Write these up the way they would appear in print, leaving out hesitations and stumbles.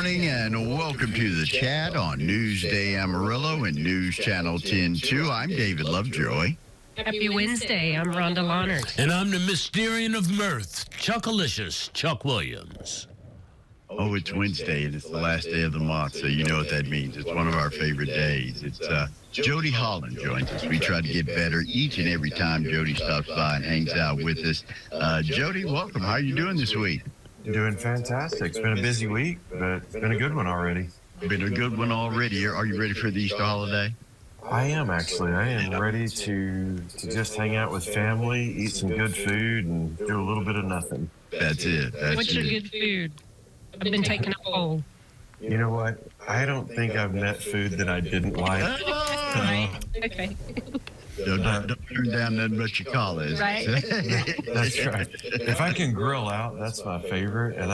morning and welcome to the chat on Newsday Amarillo and News Channel 10-2. I'm David Lovejoy. Happy Wednesday. I'm Rhonda Lawnert. And I'm the Mysterian of Mirth, Chuckalicious, Chuck Williams. Oh, it's Wednesday and it's the last day of the month, so you know what that means. It's one of our favorite days. It's Jody Holland joins us. We try to get better each and every time Jody stops by and hangs out with us. Jody, welcome. How are you doing this week? Doing fantastic. It's been a busy week, but it's been a good one already. Been a good one already. Are you ready for the Easter holiday? I am actually. I am ready to just hang out with family, eat some good food, and do a little bit of nothing. That's it. What's your good food? I've been taking a poll. You know what? I don't think I've met food that I didn't like. Right. Okay. Don't turn down nothing but your collars. Right. That's right. If I can grill out, that's my favorite, and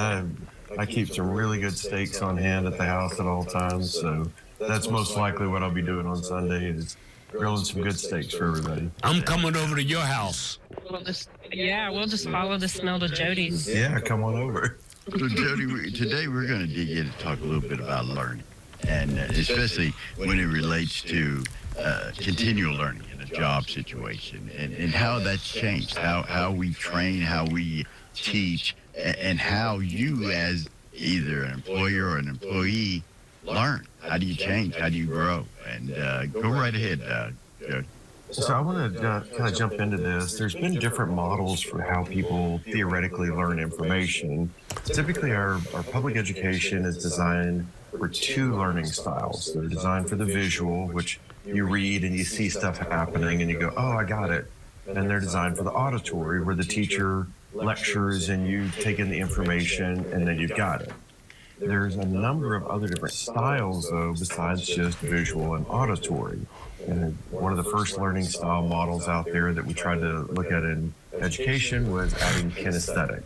I keep some really good steaks on hand at the house at all times, so that's most likely what I'll be doing on Sunday is grilling some good steaks for everybody. I'm coming over to your house. We'll just follow the smell to Jody's. Yeah, come on over. So, Jody, today we're going to dig in and talk a little bit about learning, and especially when it relates to continual learning in a job situation and how that's changed, how we train, how we teach, and how you as either an employer or an employee learn. How do you change? How do you grow? And go right ahead, Jody. So I want to kind of jump into this. There's been different models for how people theoretically learn information. Typically, our public education is designed for two learning styles. They're designed for the visual, which you read and you see stuff happening and you go, oh, I got it. And they're designed for the auditory, where the teacher lectures and you take in the information and then you've got it. There's a number of other different styles, though, besides just visual and auditory. And one of the first learning style models out there that we tried to look at in education was adding kinesthetic.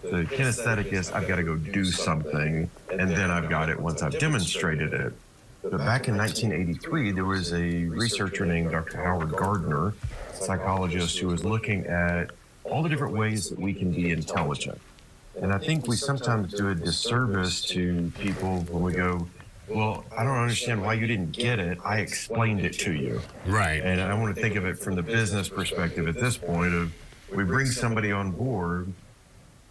The kinesthetic is I've got to go do something, and then I've got it once I've demonstrated it. But back in 1983, there was a researcher named Dr. Howard Gardner, a psychologist, who was looking at all the different ways that we can be intelligent. And I think we sometimes do a disservice to people when we go, well, I don't understand why you didn't get it. I explained it to you. Right. And I want to think of it from the business perspective at this point of we bring somebody on board,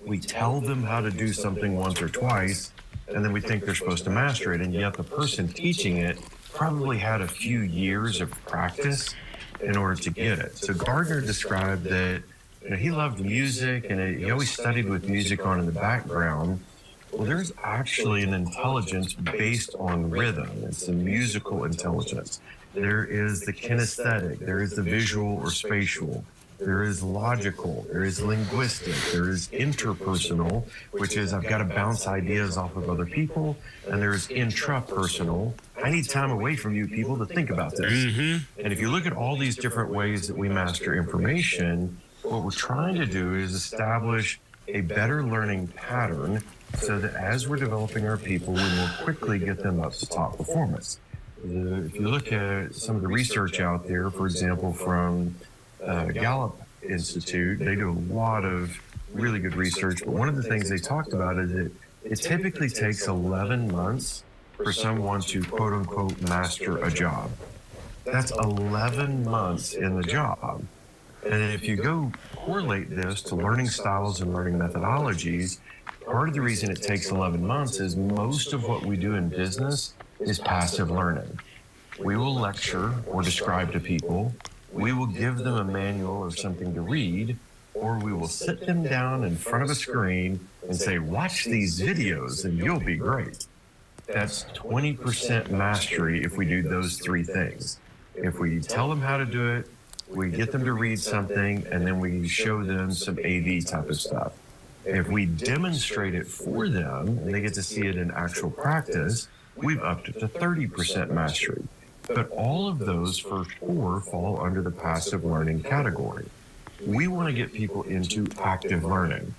we tell them how to do something once or twice, and then we think they're supposed to master it. And yet the person teaching it probably had a few years of practice in order to get it. So Gardner described that he loved music and he always studied with music on in the background. Well, there's actually an intelligence based on rhythm. It's a musical intelligence. There is the kinesthetic. There is the visual or spatial. There is logical. There is linguistic. There is interpersonal, which is I've got to bounce ideas off of other people. And there is intrapersonal. I need time away from you people to think about this. Mm-hmm. And if you look at all these different ways that we master information, what we're trying to do is establish a better learning pattern so that as we're developing our people, we will quickly get them up to top performance. If you look at some of the research out there, for example, from Gallup Institute, they do a lot of really good research, but one of the things they talked about is that it typically takes 11 months for someone to quote unquote master a job. That's 11 months in the job. And if you go correlate this to learning styles and learning methodologies, part of the reason it takes 11 months is most of what we do in business is passive learning. We will lecture or describe to people. We will give them a manual or something to read, or we will sit them down in front of a screen and say, watch these videos and you'll be great. That's 20% mastery if we do those three things. If we tell them how to do it, we get them to read something, and then we show them some AV type of stuff. If we demonstrate it for them, and they get to see it in actual practice, we've upped it to 30% mastery. But all of those first four fall under the passive learning category. We want to get people into active learning.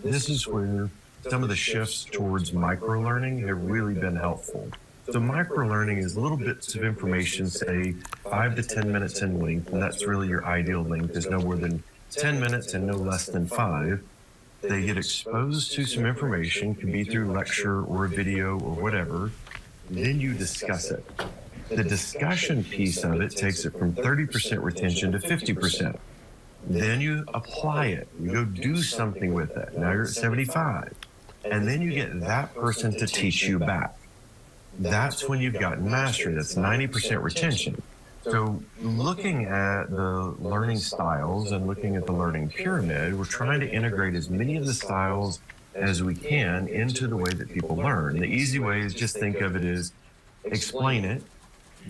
This is where some of the shifts towards micro-learning have really been helpful. So micro-learning is little bits of information, say 5 to 10 minutes in length, and that's really your ideal length. There's no more than 10 minutes and no less than 5. They get exposed to some information, could be through lecture or a video or whatever. Then you discuss it. The discussion piece of it takes it from 30% retention to 50%. Then you apply it. You go do something with it. Now you're at 75. And then you get that person to teach you back. That's when you've gotten mastery. That's 90% retention. So looking at the learning styles and looking at the learning pyramid, we're trying to integrate as many of the styles as we can into the way that people learn. The easy way is just think of it as explain it,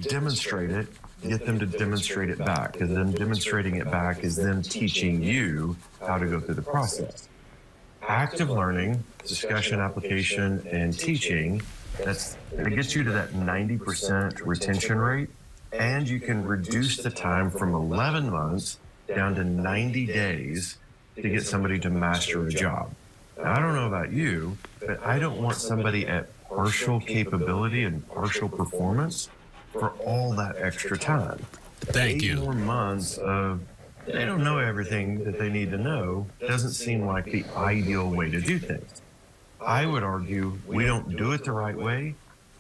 demonstrate it, get them to demonstrate it back. Because then demonstrating it back is them teaching you how to go through the process. Active learning, discussion, application, and teaching, it gets you to that 90% retention rate. And you can reduce the time from 11 months down to 90 days to get somebody to master a job. Now, I don't know about you, but I don't want somebody at partial capability and partial performance for all that extra time. Thank you. 8 more months of they don't know everything that they need to know doesn't seem like the ideal way to do things. I would argue we don't do it the right way.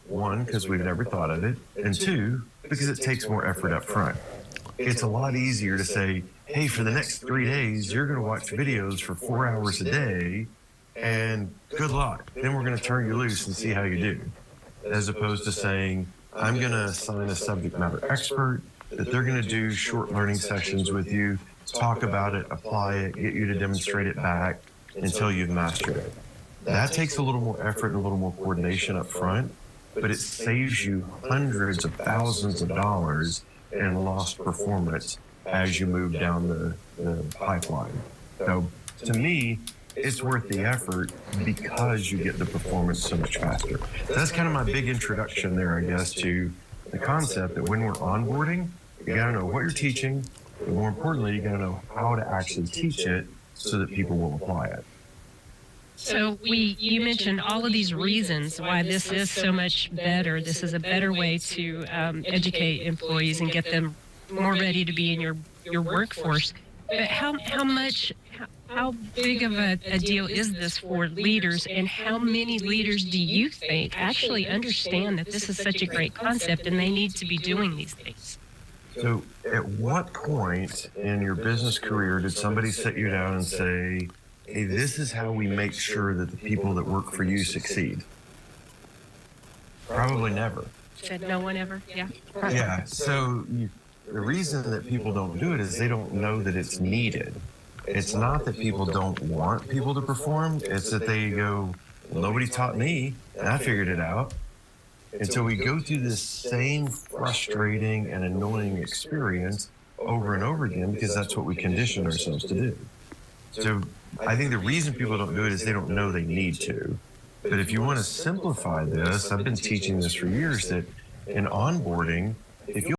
One, because we've never thought of it, and two, because it takes more effort up front. It's a lot easier to say, hey, for the next 3 days, you're going to watch videos for 4 hours a day, and good luck. Then we're going to turn you loose and see how you do. As opposed to saying, I'm going to assign a subject matter expert, that they're going to do short learning sessions with you, talk about it, apply it, get you to demonstrate it back until you've mastered it. That takes a little more effort and a little more coordination up front, but it saves you hundreds of thousands of dollars in lost performance as you move down the pipeline. So to me, it's worth the effort because you get the performance so much faster. That's kind of my big introduction there, I guess, to the concept that when we're onboarding, you got to know what you're teaching, but more importantly, you got to know how to actually teach it so that people will apply it. So you mentioned all of these reasons why this is so much better. This is a better way to educate employees and get them more ready to be in your workforce. But how big of a deal is this for leaders, and how many leaders do you think actually understand that this is such a great concept and they need to be doing these things? So at what point in your business career did somebody sit you down and say, hey, this is how we make sure that the people that work for you succeed? Probably never. Said no one ever? Yeah. Yeah. So the reason that people don't do it is they don't know that it's needed. It's not that people don't want people to perform. It's that they go, well, nobody taught me, and I figured it out. And so we go through this same frustrating and annoying experience over and over again because that's what we condition ourselves to do. So I think the reason people don't do it is they don't know they need to. But if you want to simplify this, I've been teaching this for years, that in onboarding, if you